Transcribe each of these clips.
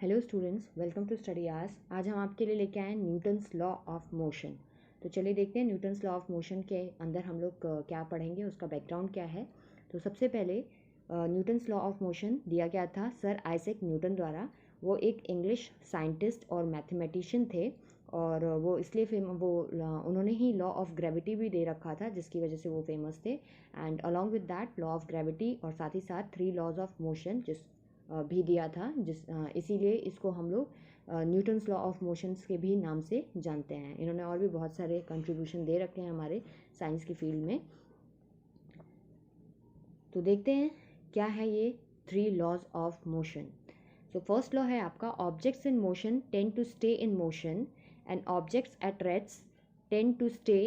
Hello students, welcome to study hours. आज हम आपके लिए लेके आए हैं न्यूटन्स लॉ ऑफ मोशन। तो चलिए देखते हैं न्यूटन्स लॉ ऑफ मोशन के अंदर हम लोग क्या पढ़ेंगे, उसका बैकग्राउंड क्या है। तो सबसे पहले न्यूटन्स लॉ ऑफ मोशन दिया गया था सर आइजैक न्यूटन द्वारा। वो एक इंग्लिश साइंटिस्ट और मैथमेटिशियन थे और वो इसलिए उन्होंने ही लॉ ऑफ ग्रेविटी भी दे रखा था, जिसकी वजह से वो फेमस थे। And along with that law of gravity और साथ ही साथ 3 लॉज ऑफ मोशन भी दिया था, इसीलिए इसको हम लोग न्यूटन्स लॉ ऑफ मोशंस के भी नाम से जानते हैं। इन्होंने और भी बहुत सारे कंट्रीब्यूशन दे रखे हैं हमारे साइंस की फील्ड में। तो देखते हैं क्या है ये 3 laws of motion. So first law है आपका, objects in motion tend to stay in motion and objects at rest tend to stay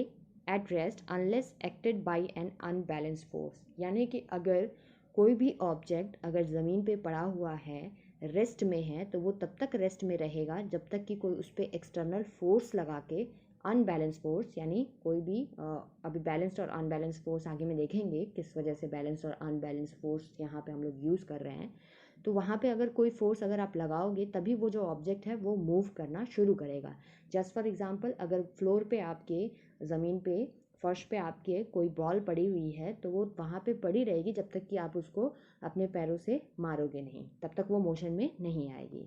at rest unless acted by an unbalanced force. यानी कि अगर कोई भी ऑब्जेक्ट अगर ज़मीन पे पड़ा हुआ है, रेस्ट में है, तो वो तब तक रेस्ट में रहेगा जब तक कि कोई उस पर एक्सटर्नल फोर्स लगा के, अनबैलेंस फोर्स, यानी कोई भी अभी बैलेंस्ड और अनबैलेंस फोर्स आगे में देखेंगे किस वजह से बैलेंस और अनबैलेंस फोर्स यहाँ पे हम लोग यूज़ कर रहे हैं। तो वहाँ पे अगर कोई फोर्स अगर आप लगाओगे तभी वो जो ऑब्जेक्ट है वो मूव करना शुरू करेगा। जस्ट फॉर एग्जांपल, अगर फ्लोर पे आपके, ज़मीन पे, फर्श पे आपके कोई बॉल पड़ी हुई है तो वो वहाँ पे पड़ी रहेगी जब तक कि आप उसको अपने पैरों से मारोगे नहीं, तब तक वो मोशन में नहीं आएगी।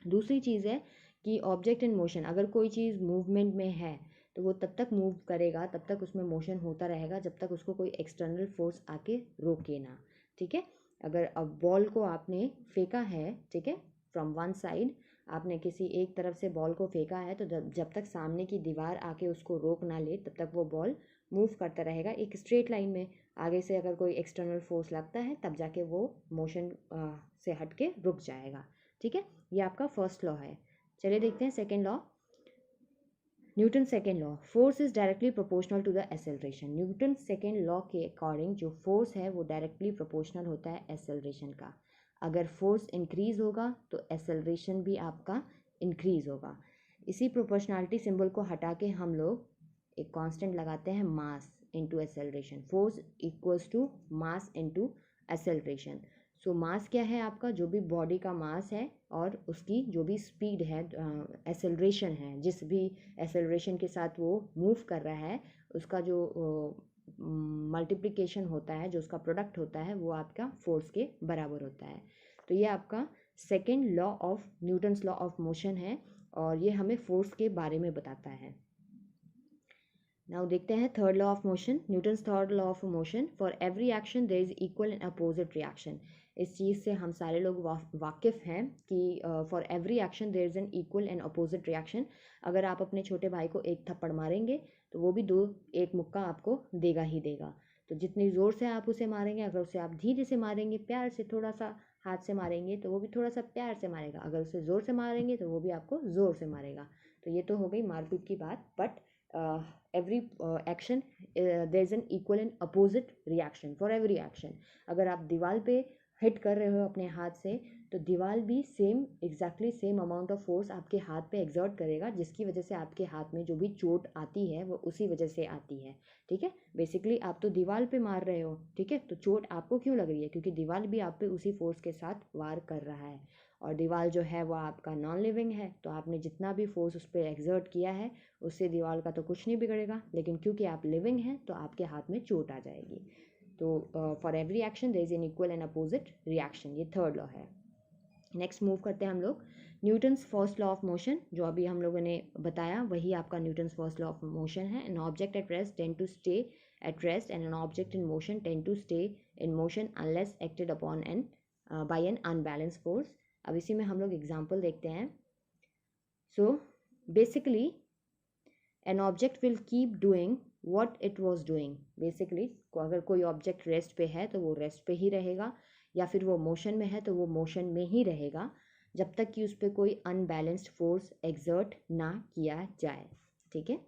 दूसरी चीज़ है कि ऑब्जेक्ट इन मोशन, अगर कोई चीज़ मूवमेंट में है तो वो तब तक मूव करेगा, तब तक उसमें मोशन होता रहेगा जब तक उसको कोई एक्सटर्नल फोर्स आके रोके ना। ठीक है, अगर अब बॉल को आपने फेंका है, ठीक है, फ्रॉम वन साइड आपने किसी एक तरफ से बॉल को फेंका है, तो जब तक सामने की दीवार आके उसको रोक ना ले तब तक वो बॉल मूव करता रहेगा एक स्ट्रेट लाइन में। आगे से अगर कोई एक्सटर्नल फोर्स लगता है तब जाके वो मोशन से हट के रुक जाएगा। ठीक है, ये आपका फर्स्ट लॉ है। चलिए देखते हैं second law, Newton second law, force is directly proportional to the acceleration. Newton second law के अकॉर्डिंग जो फोर्स है वो डायरेक्टली प्रोपोर्शनल होता है एक्सेलरेशन का। अगर फोर्स इंक्रीज होगा तो एक्सेलरेशन भी आपका इंक्रीज होगा। इसी प्रोपोर्शनलिटी सिंबल को हटा के हम लोग एक कांस्टेंट लगाते हैं, mass into acceleration. Force equals to mass into acceleration. So mass क्या है आपका, जो भी बॉडी का मास है और उसकी जो भी स्पीड है, एक्सेलरेशन है, जिस भी एक्सेलरेशन के साथ वो मूव कर रहा है उसका जो मल्टीप्लिकेशन होता है, जो उसका प्रोडक्ट होता है, वो आपका फोर्स के बराबर होता है। तो ये आपका second law of Newton's law of motion है और ये हमें फोर्स के बारे में बताता है। नाउ देखते हैं third law of motion, Newton's third law of motion, for every action there is equal and opposite reaction. इस चीज़ से हम सारे लोग वाकिफ़ हैं कि for every action there is an equal and opposite reaction. अगर आप अपने छोटे भाई को एक थप्पड़ मारेंगे तो वो भी एक मुक्का आपको देगा ही देगा। तो जितनी ज़ोर से आप उसे मारेंगे, अगर उसे आप धीरे से मारेंगे, प्यार से थोड़ा सा हाथ से मारेंगे तो वो भी थोड़ा सा प्यार से मारेगा। अगर उसे ज़ोर से मारेंगे तो वो भी आपको ज़ोर से मारेगा। तो ये तो हो गई मारपीट की बात, but every action there is an equal and opposite reaction for every action। अगर आप दीवार पे हिट कर रहे हो अपने हाथ से तो दीवार भी same exactly same amount of force आपके हाथ पे एग्जर्ट करेगा, जिसकी वजह से आपके हाथ में जो भी चोट आती है वो उसी वजह से आती है। ठीक है, बेसिकली आप तो दीवार पे मार रहे हो, ठीक है, तो चोट आपको क्यों लग रही है, क्योंकि दीवार भी आप पे उसी फोर्स के साथ वार कर रहा है। और दीवार जो है वो आपका नॉन लिविंग है, तो आपने जितना भी फोर्स उस पर एग्जर्ट किया है उससे दीवार का तो कुछ नहीं बिगड़ेगा, लेकिन क्योंकि आप लिविंग हैं तो आपके हाथ में चोट आ जाएगी। तो for every action there is an equal and opposite reaction, ये थर्ड लॉ है। नेक्स्ट मूव करते हैं हम लोग Newton's first law of motion, जो अभी हम लोगों ने बताया वही आपका Newton's first law of motion है। An object at rest tend to stay at rest and an object in motion tend to stay in motion unless acted upon an by an unbalance force. अब इसी में हम लोग example देखते हैं। So basically an object will keep doing what it was doing. Basically अगर कोई object rest पे है तो वो रेस्ट पे ही रहेगा, या फिर वो मोशन में है तो वो मोशन में ही रहेगा जब तक कि उस पर कोई अनबैलेंस्ड फोर्स एग्जर्ट ना किया जाए। ठीक है,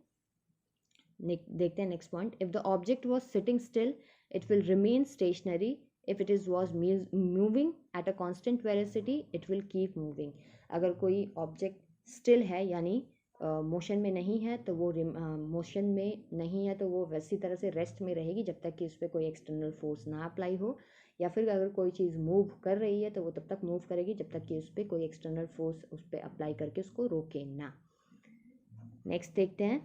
देखते हैं next point, if the object was sitting still it will remain stationery, if it is was moving at a constant velocity it will keep moving. अगर कोई ऑब्जेक्ट स्टिल है यानी मोशन में नहीं है तो वो मोशन में नहीं है तो वो वैसी तरह से रेस्ट में रहेगी जब तक कि उस पर कोई एक्सटर्नल फोर्स ना अप्लाई हो, या फिर अगर कोई चीज़ मूव कर रही है तो वो तब तक मूव करेगी जब तक कि उस पर कोई एक्सटर्नल फोर्स उस पर अप्लाई करके उसको रोके ना। नेक्स्ट देखते हैं,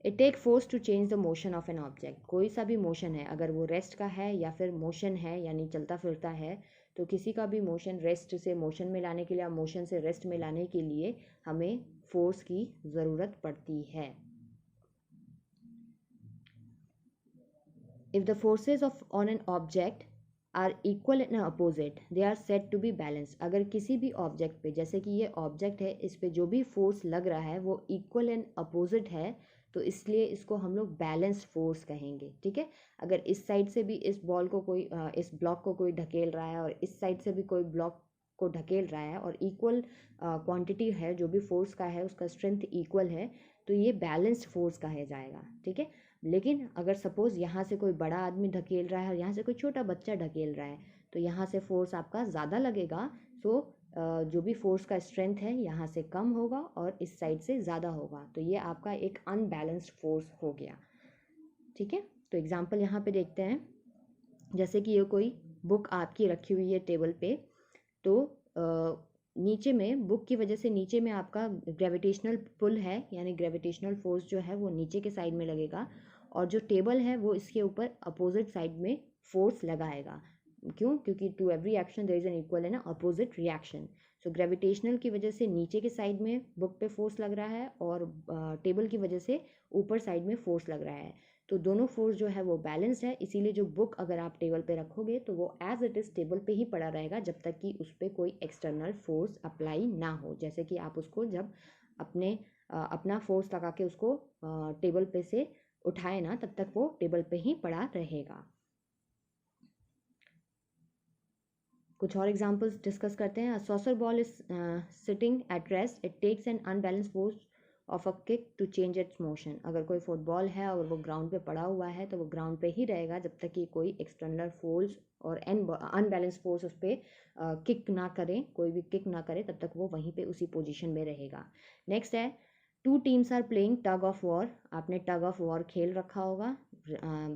it take force to change the motion of an object. कोई सा भी मोशन है, अगर वो रेस्ट का है या फिर मोशन है यानी चलता फिरता है, तो किसी का भी मोशन रेस्ट से मोशन में लाने के लिए या मोशन से रेस्ट में लाने के लिए हमें फोर्स की ज़रूरत पड़ती है। If the forces of on an object are equal and opposite they are said to be balance. अगर किसी भी ऑब्जेक्ट पे, जैसे कि ये ऑब्जेक्ट है, इस पे जो भी फोर्स लग रहा है वो इक्वल एंड अपोजिट है, तो इसलिए इसको हम लोग बैलेंस्ड फोर्स कहेंगे। ठीक है, अगर इस साइड से भी इस बॉल को कोई इस ब्लॉक को कोई ढकेल रहा है और इस साइड से भी कोई ब्लॉक को ढकेल रहा है और इक्वल क्वांटिटी है, जो भी फोर्स का है उसका स्ट्रेंथ इक्वल है, तो ये बैलेंस्ड फोर्स कहा जाएगा। ठीक है, लेकिन अगर सपोज़ यहाँ से कोई बड़ा आदमी ढकेल रहा है और यहाँ से कोई छोटा बच्चा ढकेल रहा है, तो यहाँ से फोर्स आपका ज़्यादा लगेगा, सो जो भी फोर्स का स्ट्रेंथ है यहाँ से कम होगा और इस साइड से ज़्यादा होगा, तो ये आपका एक अनबैलेंस्ड फोर्स हो गया। ठीक है, तो एग्जांपल यहाँ पे देखते हैं, जैसे कि ये कोई बुक आपकी रखी हुई है टेबल पे, तो नीचे में बुक की वजह से नीचे में आपका ग्रेविटेशनल पुल है, यानी ग्रेविटेशनल फोर्स जो है वो नीचे के साइड में लगेगा, और जो टेबल है वो इसके ऊपर अपोजिट साइड में फोर्स लगाएगा। क्यों? क्योंकि to every action there is an equal and opposite reaction. So gravitational की वजह से नीचे के साइड में बुक पे फोर्स लग रहा है और टेबल की वजह से ऊपर साइड में फोर्स लग रहा है, तो दोनों फोर्स जो है वो बैलेंस्ड है। इसीलिए जो बुक अगर आप टेबल पे रखोगे तो वो एज इट इज़ टेबल पे ही पड़ा रहेगा जब तक कि उस पर कोई एक्सटर्नल फोर्स अप्लाई ना हो। जैसे कि आप उसको जब अपना फोर्स लगा के उसको टेबल पे से उठाए ना, तब तक वो टेबल पे ही पड़ा रहेगा। कुछ और एग्जांपल्स डिस्कस करते हैं। Soccer ball is sitting at rest, it takes an unbalance force of a kick to change its motion. अगर कोई फुटबॉल है और वो ग्राउंड पे पड़ा हुआ है तो वो ग्राउंड पे ही रहेगा जब तक कि कोई एक्सटर्नल फोर्स और अनबैलेंस फोर्स उस पर किक ना करे, कोई भी किक ना करे, तब तक वो वहीं पे उसी पोजीशन में रहेगा। नेक्स्ट है, two teams are playing tug of war. आपने टग ऑफ वॉर खेल रखा होगा।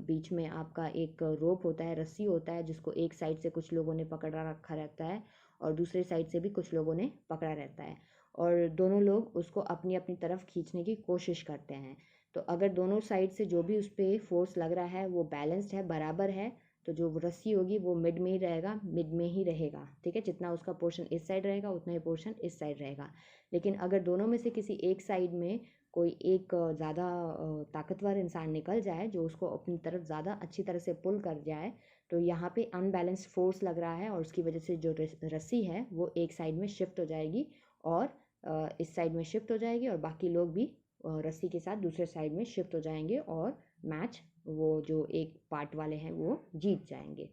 बीच में आपका एक रोप होता है, रस्सी होता है, जिसको एक साइड से कुछ लोगों ने पकड़ा रखा रहता है और दूसरे साइड से भी कुछ लोगों ने पकड़ा रहता है, और दोनों लोग उसको अपनी अपनी तरफ खींचने की कोशिश करते हैं। तो अगर दोनों साइड से जो भी उस पर फोर्स लग रहा है वो बैलेंस्ड है, बराबर है, तो जो रस्सी होगी वो मिड में ही रहेगा, मिड में ही रहेगा। ठीक है, जितना उसका पोर्शन इस साइड रहेगा उतना ही पोर्शन इस साइड रहेगा। लेकिन अगर दोनों में से किसी एक साइड में कोई एक ज़्यादा ताकतवर इंसान निकल जाए जो उसको अपनी तरफ ज़्यादा अच्छी तरह से पुल कर जाए, तो यहाँ पे अनबैलेंस्ड फोर्स लग रहा है और उसकी वजह से जो रस्सी है वो एक साइड में शिफ्ट हो जाएगी और इस साइड में शिफ्ट हो जाएगी, और बाकी लोग भी रस्सी के साथ दूसरे साइड में शिफ्ट हो जाएंगे और मैच वो जो एक पार्ट वाले हैं वो जीत जाएंगे।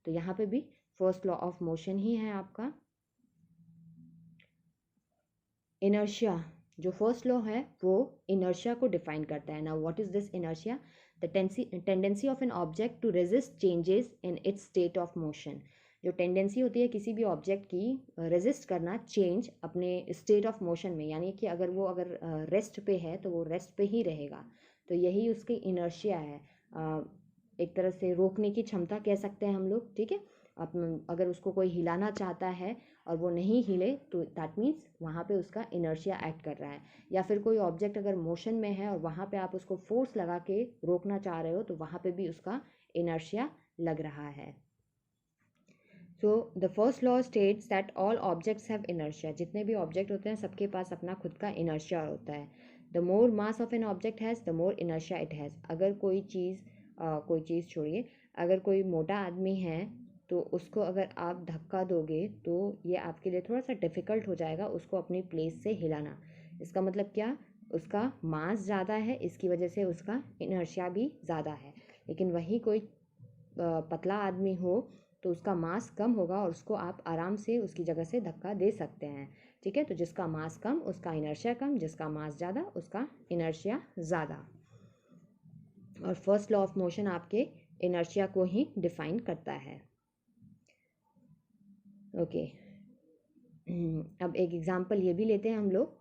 तो यहाँ पे भी फर्स्ट लॉ ऑफ मोशन ही है आपका। इनर्शिया, जो फर्स्ट लॉ है वो इनर्शिया को डिफाइन करता है। Now what is this inertia? The tendency of an object to resist changes in its state of motion. जो टेंडेंसी होती है किसी भी ऑब्जेक्ट की रेजिस्ट करना चेंज अपने स्टेट ऑफ मोशन में, यानी कि अगर वो रेस्ट पे है तो वो रेस्ट पे ही रहेगा, तो यही उसकी इनर्शिया है। एक तरह से रोकने की क्षमता कह सकते हैं हम लोग। ठीक है, अगर उसको कोई हिलाना चाहता है और वो नहीं हिले तो दैट मीन्स वहाँ पे उसका इनर्शिया एक्ट कर रहा है। या फिर कोई ऑब्जेक्ट अगर मोशन में है और वहाँ पे आप उसको फोर्स लगा के रोकना चाह रहे हो तो वहाँ पे भी उसका इनर्शिया लग रहा है। So the first law states that all objects have inertia. जितने भी ऑब्जेक्ट होते हैं सबके पास अपना खुद का इनर्शिया होता है। The more mass of an object has the more inertia it has. अगर कोई चीज़ छोड़िए, अगर कोई मोटा आदमी है तो उसको अगर आप धक्का दोगे तो ये आपके लिए थोड़ा सा डिफ़िकल्ट हो जाएगा उसको अपनी प्लेस से हिलाना। इसका मतलब क्या? उसका मास ज़्यादा है, इसकी वजह से उसका इनर्शिया भी ज़्यादा है। लेकिन वही कोई पतला आदमी हो तो उसका मास कम होगा और उसको आप आराम से उसकी जगह से धक्का दे सकते हैं। ठीक है, तो जिसका मास कम उसका इनर्शिया कम, जिसका मास ज़्यादा उसका इनर्शिया ज़्यादा। और फर्स्ट लॉ ऑफ मोशन आपके इनर्शिया को ही डिफाइन करता है। ओके, अब एक एग्जांपल ये भी लेते हैं हम लोग।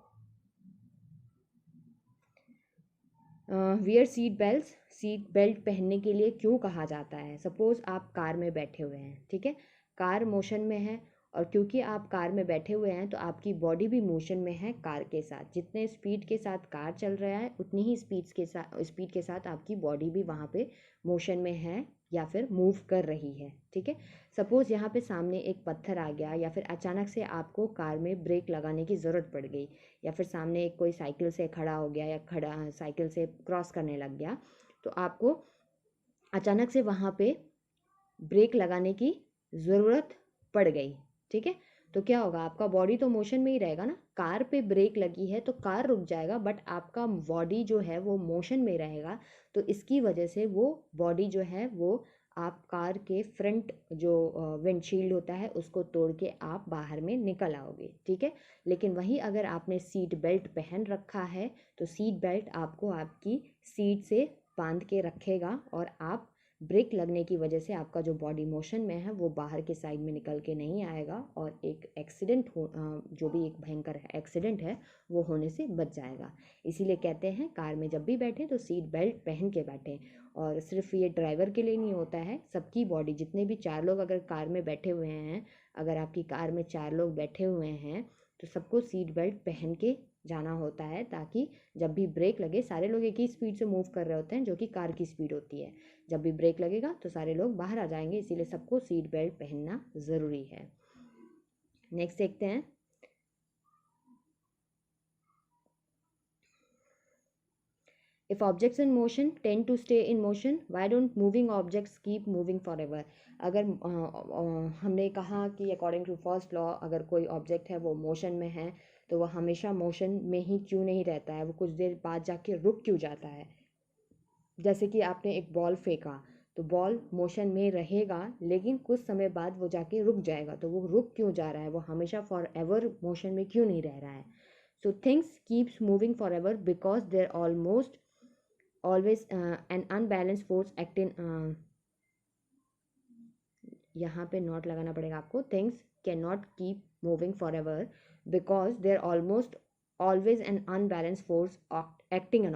वियर सीट बेल्ट पहनने के लिए क्यों कहा जाता है? सपोज़ आप कार में बैठे हुए हैं, ठीक है, कार मोशन में है, और क्योंकि आप कार में बैठे हुए हैं तो आपकी बॉडी भी मोशन में है कार के साथ। जितने स्पीड के साथ कार चल रहा है उतनी ही स्पीड के साथ आपकी बॉडी भी वहाँ पे मोशन में है या फिर मूव कर रही है, ठीक है। सपोज़ यहाँ पे सामने एक पत्थर आ गया, या फिर अचानक से आपको कार में ब्रेक लगाने की ज़रूरत पड़ गई, या फिर सामने एक कोई साइकिल से खड़ा हो गया या साइकिल से क्रॉस करने लग गया, तो आपको अचानक से वहाँ पे ब्रेक लगाने की ज़रूरत पड़ गई, ठीक है। तो क्या होगा, आपका बॉडी तो मोशन में ही रहेगा ना। कार पे ब्रेक लगी है तो कार रुक जाएगा, बट आपका बॉडी जो है वो मोशन में रहेगा। तो इसकी वजह से वो बॉडी जो है वो आप कार के फ्रंट जो विंडशील्ड होता है उसको तोड़ के आप बाहर में निकल आओगे, ठीक है। लेकिन वहीं अगर आपने सीट बेल्ट पहन रखा है तो सीट बेल्ट आपको आपकी सीट से बांध के रखेगा, और आप ब्रेक लगने की वजह से आपका जो बॉडी मोशन में है वो बाहर के साइड में निकल के नहीं आएगा, और एक एक्सीडेंट हो जो भी एक भयंकर एक्सीडेंट है वो होने से बच जाएगा। इसीलिए कहते हैं कार में जब भी बैठें तो सीट बेल्ट पहन के बैठें। और सिर्फ ये ड्राइवर के लिए नहीं होता है, सबकी बॉडी, जितने भी 4 लोग अगर कार में बैठे हुए हैं, अगर आपकी कार में 4 लोग बैठे हुए हैं तो सबको सीट बेल्ट पहन के जाना होता है, ताकि जब भी ब्रेक लगे, सारे लोग एक ही स्पीड से मूव कर रहे होते हैं जो कि कार की स्पीड होती है, जब भी ब्रेक लगेगा तो सारे लोग बाहर आ जाएंगे, इसीलिए सबको सीट बेल्ट पहनना ज़रूरी है। नेक्स्ट देखते हैं, If objects in motion tend to stay in motion, why don't moving objects keep moving forever? अगर हमने कहा कि अकॉर्डिंग टू फर्स्ट लॉ अगर कोई ऑब्जेक्ट है वो मोशन में है तो वह हमेशा मोशन में ही क्यों नहीं रहता है, वो कुछ देर बाद जाके रुक क्यों जाता है? जैसे कि आपने एक बॉल फेंका तो बॉल मोशन में रहेगा, लेकिन कुछ समय बाद वो जाके रुक जाएगा, तो वो रुक क्यों जा रहा है? वो हमेशा फॉर एवर मोशन में क्यों नहीं रह रहा है? So things keeps moving for ever because there almost always an unbalanced force acting यहाँ पे नॉट लगाना पड़ेगा आपको। Things can not keep moving for ever because there almost always an unbalance force acting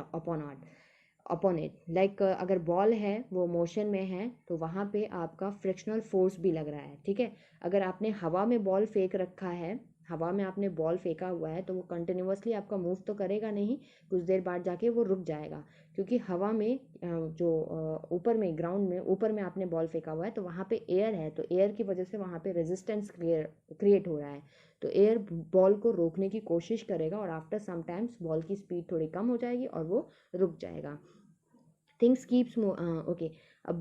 upon it. Like अगर ball है वो motion में है तो वहाँ पे आपका फ्रिक्शनल फोर्स भी लग रहा है, ठीक है। अगर आपने हवा में बॉल फेंक रखा है, हवा में आपने बॉल फेंका हुआ है तो वो कंटिन्यूअसली आपका मूव तो करेगा नहीं, कुछ देर बाद जाके वो रुक जाएगा, क्योंकि हवा में जो ऊपर में ग्राउंड में ऊपर में आपने बॉल फेंका हुआ है तो वहाँ पे एयर है, तो एयर की वजह से वहाँ पे रेजिस्टेंस क्रिएट हो रहा है, तो एयर बॉल को रोकने की कोशिश करेगा, और आफ्टर सम टाइम्स बॉल की स्पीड थोड़ी कम हो जाएगी और वो रुक जाएगा। Things keeps okay. A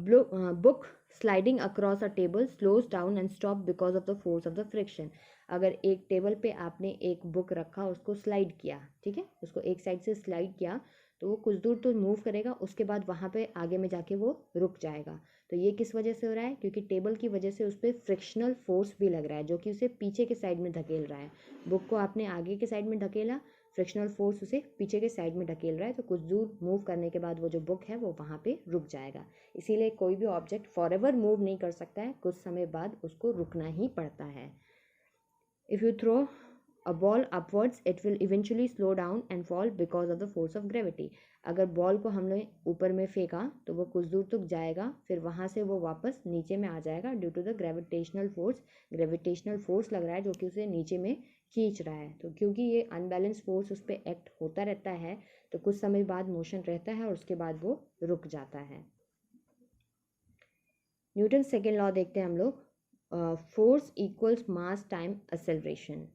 book sliding across a table slows down and stop because of the force of the friction. अगर एक टेबल पे आपने एक बुक रखा, उसको स्लाइड किया, ठीक है, उसको एक साइड से स्लाइड किया तो वो कुछ दूर तो मूव करेगा, उसके बाद वहाँ पे आगे में जाके वो रुक जाएगा। तो ये किस वजह से हो रहा है? क्योंकि टेबल की वजह से उस पर फ्रिक्शनल फोर्स भी लग रहा है जो कि उसे पीछे के साइड में धकेल रहा है। बुक को आपने आगे के साइड में धकेला, फ्रिक्शनल फोर्स उसे पीछे के साइड में ढकेल रहा है, तो कुछ दूर मूव करने के बाद वो जो बुक है वो वहाँ पे रुक जाएगा। इसीलिए कोई भी ऑब्जेक्ट फॉर एवर मूव नहीं कर सकता है, कुछ समय बाद उसको रुकना ही पड़ता है। If you throw a ball upwards it will eventually slow down and fall because of the force of gravity. अगर बॉल को हमने ऊपर में फेंका तो वो कुछ दूर तक जाएगा, फिर वहाँ से वो वापस नीचे में आ जाएगा due to the gravitational force लग रहा है जो कि उसे नीचे में खींच रहा है। तो क्योंकि ये अनबैलेंस फोर्स उस पर एक्ट होता रहता है तो कुछ समय बाद मोशन रहता है और उसके बाद वो रुक जाता है। न्यूटन सेकेंड लॉ देखते हैं हम लोग। Force equals mass time acceleration,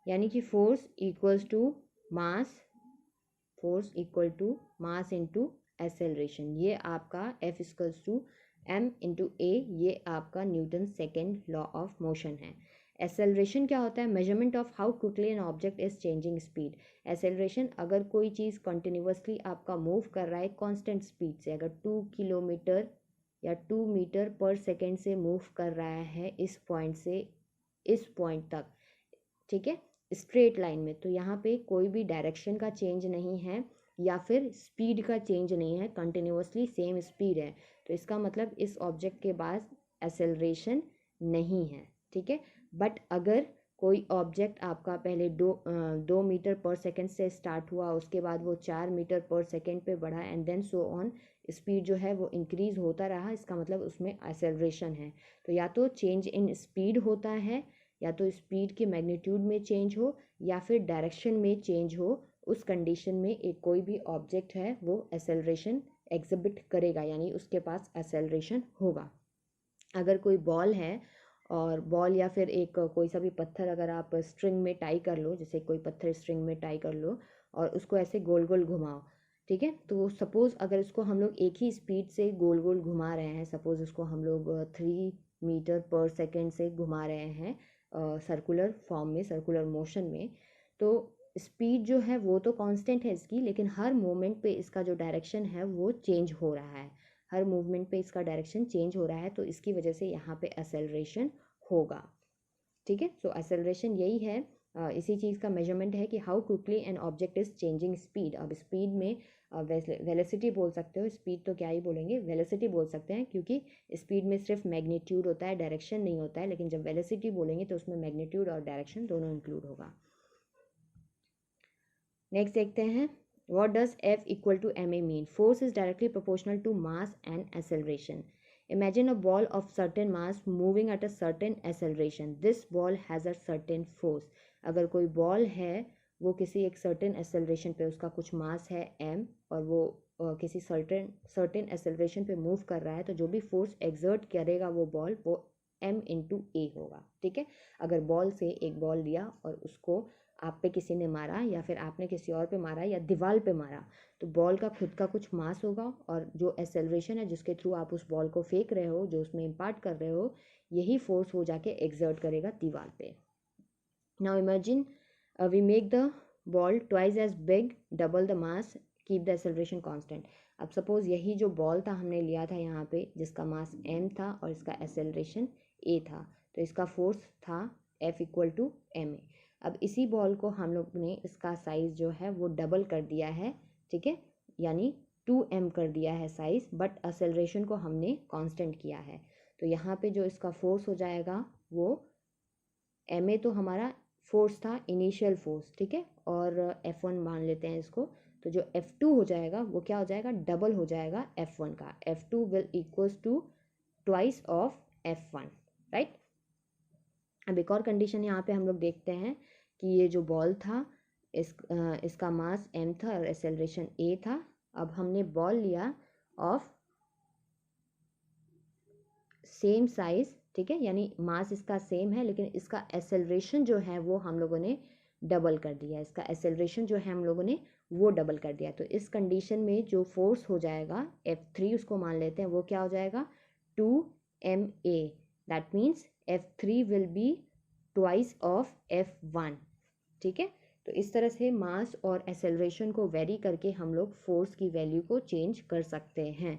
यानी कि force equal to mass into acceleration. ये आपका F equals to m into A, ये आपका Newton second law of motion है। एक्सेलरेशन क्या होता है? Measurement of how quickly an object is changing speed. Acceleration अगर कोई चीज़ कंटिन्यूअसली आपका मूव कर रहा है कांस्टेंट स्पीड से, अगर 2 किलोमीटर या 2 मीटर पर सेकेंड से मूव कर रहा है इस पॉइंट से इस पॉइंट तक, ठीक है, स्ट्रेट लाइन में, तो यहाँ पे कोई भी डायरेक्शन का चेंज नहीं है या फिर स्पीड का चेंज नहीं है, कंटिन्यूअसली सेम स्पीड है, तो इसका मतलब इस ऑब्जेक्ट के पास एक्सेलरेशन नहीं है, ठीक है। बट अगर कोई ऑब्जेक्ट आपका पहले 2 मीटर पर सेकेंड से स्टार्ट हुआ, उसके बाद वो 4 मीटर पर सेकेंड पे बढ़ा and then so on, speed जो है वो इंक्रीज़ होता रहा, इसका मतलब उसमें एक्सेलरेशन है। तो या तो चेंज इन स्पीड होता है, या तो स्पीड के मैग्नीट्यूड में चेंज हो, या फिर डायरेक्शन में चेंज हो। उस कंडीशन में एक कोई भी ऑब्जेक्ट है वो एक्सेलरेशन एग्जिबिट करेगा, यानी उसके पास एक्सेलरेशन होगा। अगर कोई बॉल है और बॉल या फिर एक कोई सा भी पत्थर अगर आप स्ट्रिंग में टाई कर लो, जैसे कोई पत्थर स्ट्रिंग में टाई कर लो और उसको ऐसे गोल गोल घुमाओ, ठीक है, तो सपोज़ अगर इसको हम लोग एक ही स्पीड से गोल गोल घुमा रहे हैं, सपोज़ इसको हम लोग 3 मीटर पर सेकेंड से घुमा रहे हैं सर्कुलर फॉर्म में, सर्कुलर मोशन में, तो स्पीड जो है वो तो कांस्टेंट है इसकी, लेकिन हर मोमेंट पे इसका जो डायरेक्शन है वो चेंज हो रहा है, हर मूवमेंट पे इसका डायरेक्शन चेंज हो रहा है, तो इसकी वजह से यहाँ पे एक्सेलरेशन होगा। ठीक है, सो एक्सेलरेशन यही है, इसी चीज़ का मेजरमेंट है कि how quickly an object is changing speed. अब स्पीड में वेलोसिटी बोल सकते हो, स्पीड तो क्या ही बोलेंगे, वेलोसिटी बोल सकते हैं, क्योंकि स्पीड में सिर्फ मैग्नीट्यूड होता है, डायरेक्शन नहीं होता है, लेकिन जब वेलोसिटी बोलेंगे तो उसमें मैग्नीट्यूड और डायरेक्शन दोनों इंक्लूड होगा। नेक्स्ट देखते हैं, what does F equal to ma mean? Force is directly proportional to mass and acceleration. Imagine a ball of certain mass moving at a certain acceleration. This ball has a certain force. अगर कोई ball है वो किसी एक certain acceleration पे, उसका कुछ मास है m और वो किसी सर्टेन एक्सेलरेशन पे मूव कर रहा है, तो जो भी फोर्स एक्सर्ट करेगा वो बॉल, वो m इंटू ए होगा। ठीक है, अगर बॉल से एक बॉल लिया और उसको आप पे किसी ने मारा या फिर आपने किसी और पे मारा या दीवार पे मारा, तो बॉल का खुद का कुछ मास होगा और जो एक्सेलरेशन है जिसके थ्रू आप उस बॉल को फेंक रहे हो, जो उसमें इम्पार्ट कर रहे हो, यही फोर्स हो जाके एक्सर्ट करेगा दीवार पे। Now imagine we make the ball twice as big, double the mass, keep the acceleration constant. अब सपोज यही जो बॉल था हमने लिया था यहाँ पे, जिसका मास m था और इसका एक्सेलरेशन a था, तो इसका फोर्स था F इक्वल टू ma। अब इसी बॉल को हम लोग ने इसका साइज़ जो है वो डबल कर दिया है, ठीक है, यानी 2m कर दिया है साइज़, बट एक्सेलरेशन को हमने कांस्टेंट किया है। तो यहाँ पे जो इसका फोर्स हो जाएगा वो ma तो हमारा फोर्स था, इनिशियल फोर्स, ठीक है, और F1 मान लेते हैं इसको, तो जो F2 हो जाएगा वो क्या हो जाएगा, डबल हो जाएगा F1 का। F2 will equals to twice of F1, right. अब एक और कंडीशन यहाँ पे हम लोग देखते हैं कि ये जो बॉल था इसका मास m था और एक्सेलरेशन a था। अब हमने बॉल लिया ऑफ सेम साइज, ठीक है, यानी मास इसका सेम है, लेकिन इसका एक्सेलरेशन जो है वो हम लोगों ने डबल कर दिया, इसका एक्सेलरेशन जो है हम लोगों ने वो डबल कर दिया। तो इस कंडीशन में जो फोर्स हो जाएगा F3 उसको मान लेते हैं, वो क्या हो जाएगा 2ma। That means F3 will be twice of F1। ठीक है, तो इस तरह से मास और एक्सेलरेशन को वेरी करके हम लोग फोर्स की वैल्यू को चेंज कर सकते हैं।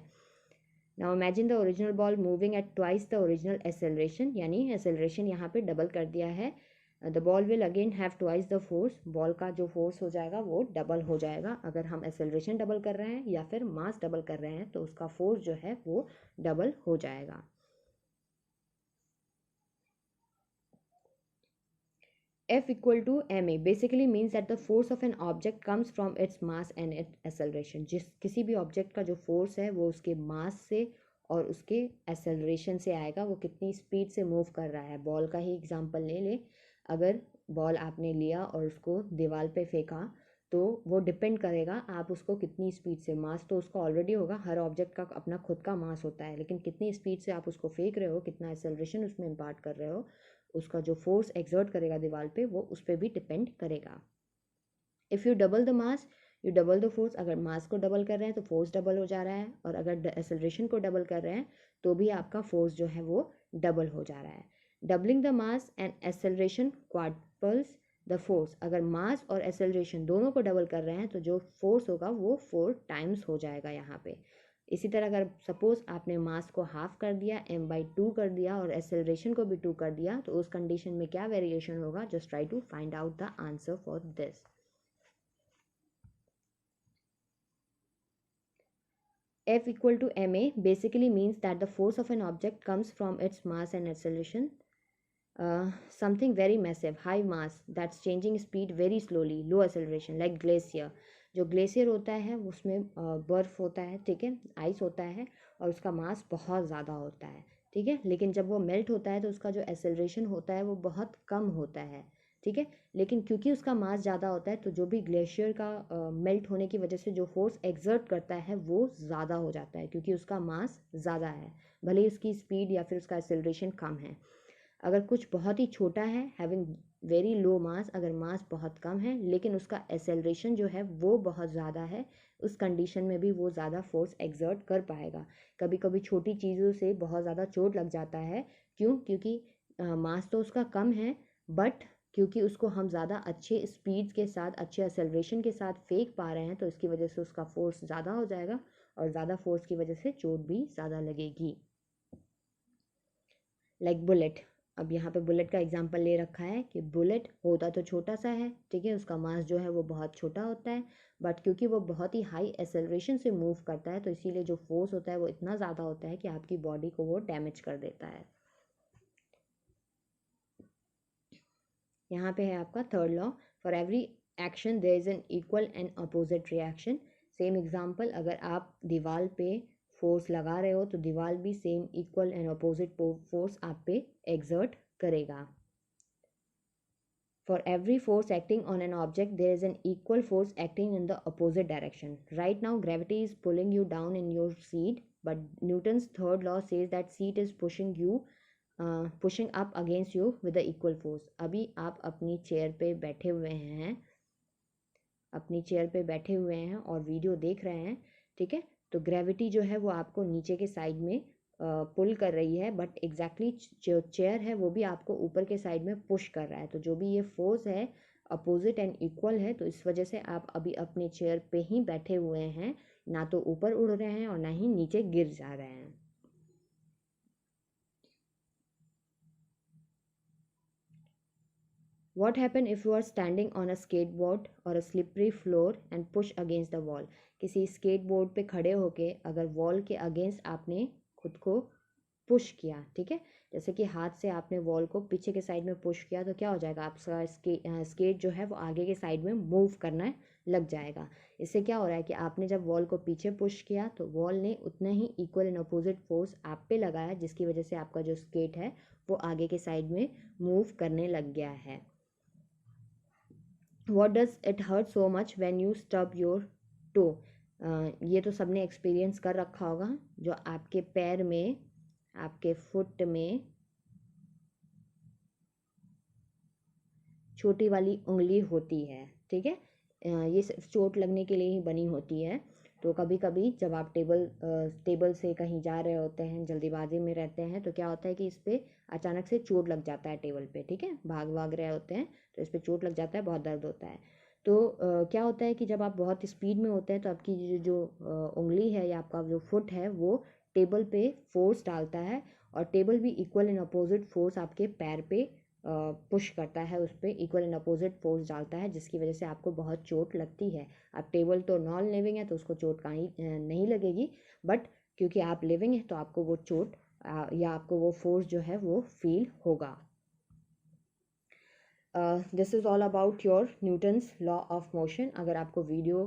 Now imagine the original ball moving at twice the original acceleration, यानी एक्सेलरेशन यहाँ पे डबल कर दिया है। The ball will again have twice the force, ball का जो फोर्स हो जाएगा वो डबल हो जाएगा। अगर हम एक्सेलरेशन डबल कर रहे हैं या फिर मास डबल कर रहे हैं तो उसका फोर्स जो है वो डबल हो जाएगा। F equal to ma basically means that the force of an object comes from its mass and its acceleration। किसी भी ऑब्जेक्ट का जो फोर्स है वो उसके मास से और उसके एक्सेलरेशन से आएगा, वो कितनी स्पीड से मूव कर रहा है। बॉल का ही एग्जांपल ले ले, अगर बॉल आपने लिया और उसको दीवार पे फेंका तो वो डिपेंड करेगा आप उसको कितनी स्पीड से, मास तो उसका ऑलरेडी होगा, हर ऑब्जेक्ट का अपना खुद का मास होता है, लेकिन कितनी स्पीड से आप उसको फेंक रहे हो, कितना एक्सेलरेशन उसमें इम्पार्ट कर रहे हो, उसका जो फोर्स एक्सर्ट करेगा दीवार पे वो उस पर भी डिपेंड करेगा। If U double the mass U double the force. अगर मास को डबल कर रहे हैं तो फोर्स डबल हो जा रहा है, और अगर एक्सेलरेशन को डबल कर रहे हैं तो भी आपका फोर्स जो है वो डबल हो जा रहा है। Doubling the mass and acceleration quadruples the force. अगर मास और एक्सेलरेशन दोनों को डबल कर रहे हैं तो जो फोर्स होगा वो 4 टाइम्स हो जाएगा यहाँ पे। इसी तरह अगर सपोज आपने मास को हाफ कर दिया, m/2 कर दिया और एक्सेलरेशन को भी 2 कर दिया, तो उस कंडीशन में क्या वेरिएशन होगा, just try to find out the answer for this. F equal to ma basically means that the force of an object comes from its mass and acceleration. Something very massive high mass that's changing speed very slowly, low acceleration like glacier. जो glacier होता है उसमें बर्फ़ होता है, ठीक है, ice होता है, और उसका मास बहुत ज़्यादा होता है, ठीक है, लेकिन जब वो मेल्ट होता है तो उसका जो एक्सेलरेशन होता है वो बहुत कम होता है, ठीक है। लेकिन क्योंकि उसका मास ज़्यादा होता है तो जो भी ग्लेशियर का मेल्ट होने की वजह से जो फोर्स एक्सर्ट करता है वो ज़्यादा हो जाता है, क्योंकि उसका मास ज़्यादा है, भले ही उसकी स्पीड या फिर उसका एक्सेलरेशन कम है। अगर कुछ बहुत ही छोटा है, हैविंग वेरी लो मास, अगर मास बहुत कम है लेकिन उसका एक्सेलरेशन जो है वो बहुत ज़्यादा है, उस कंडीशन में भी वो ज़्यादा फोर्स एक्सर्ट कर पाएगा। कभी कभी छोटी चीज़ों से बहुत ज़्यादा चोट लग जाता है, क्यों? क्योंकि मास तो उसका कम है, बट क्योंकि उसको हम ज़्यादा अच्छे स्पीड के साथ, अच्छे एक्सेलरेशन के साथ फेंक पा रहे हैं, तो इसकी वजह से उसका फोर्स ज़्यादा हो जाएगा, और ज़्यादा फोर्स की वजह से चोट भी ज़्यादा लगेगी। लाइक बुलेट, अब यहाँ पे बुलेट का एग्जांपल ले रखा है कि बुलेट होता तो छोटा सा है, ठीक है, उसका मास जो है वो बहुत छोटा होता है, बट क्योंकि वो बहुत ही हाई एक्सेलरेशन से मूव करता है तो इसीलिए जो फोर्स होता है वो इतना ज़्यादा होता है कि आपकी बॉडी को वो डैमेज कर देता है। यहाँ पे है आपका third law, for every action there is an equal and opposite reaction. Same example, अगर आप दीवार पे फोर्स लगा रहे हो तो दीवार भी same equal and opposite force आप पे एक्सर्ट करेगा। For every force acting on an object, there is an equal force acting in the opposite direction. Right now, gravity is pulling you down in your seat, but Newton's third law says that seat is pushing up against you with the equal force. अभी आप अपनी chair पे बैठे हुए हैं, अपनी chair पे बैठे हुए हैं और वीडियो देख रहे हैं, ठीक है, तो ग्रेविटी जो है वो आपको नीचे के साइड में पुल कर रही है, बट एग्जैक्टली जो चेयर है वो भी आपको ऊपर के साइड में पुश कर रहा है। तो जो भी ये फोर्स है अपोजिट एंड इक्वल है, तो इस वजह से आप अभी अपने चेयर पे ही बैठे हुए हैं, ना तो ऊपर उड़ रहे हैं और ना ही नीचे गिर जा रहे हैं। What happen if you are standing on a skateboard or a slippery floor and push against the wall? किसी स्केटबोर्ड पे खड़े होके अगर वॉल के अगेंस्ट आपने खुद को पुश किया, ठीक है, जैसे कि हाथ से आपने वॉल को पीछे के साइड में पुश किया, तो क्या हो जाएगा, आपका स्केट जो है वो आगे के साइड में मूव करना लग जाएगा। इससे क्या हो रहा है कि आपने जब वॉल को पीछे पुश किया तो वॉल ने उतना ही इक्वल एंड अपोजिट फोर्स आप पे लगाया, जिसकी वजह से आपका जो स्केट है वो आगे के साइड में मूव करने लग गया है। What does it hurt so much when you stub your toe? ये तो सबने एक्सपीरियंस कर रखा होगा, जो आपके पैर में, आपके फुट में छोटी वाली उंगली होती है, ठीक है, ये सिर्फ चोट लगने के लिए ही बनी होती है। तो कभी कभी जब आप टेबल से कहीं जा रहे होते हैं, जल्दीबाजी में रहते हैं, तो क्या होता है कि इस पर अचानक से चोट लग जाता है टेबल पे, ठीक है, भाग रहे होते हैं तो इस पर चोट लग जाता है, बहुत दर्द होता है। तो क्या होता है कि जब आप बहुत स्पीड में होते हैं तो आपकी जो उंगली है या आपका जो फुट है वो टेबल पे फोर्स डालता है, और टेबल भी इक्वल एंड अपोजिट फोर्स आपके पैर पे पुश करता है, उस पर इक्वल एंड अपोजिट फोर्स डालता है, जिसकी वजह से आपको बहुत चोट लगती है। अब टेबल तो नॉन लिविंग है तो उसको चोट कहीं नहीं लगेगी, बट क्योंकि आप लिविंग है तो आपको वो चोट या आपको वो फोर्स जो है वो फील होगा। This is all about your Newton's law of motion. अगर आपको वीडियो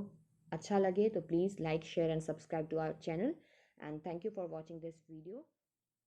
अच्छा लगे तो please like, share and subscribe to our channel, and thank you for watching this video.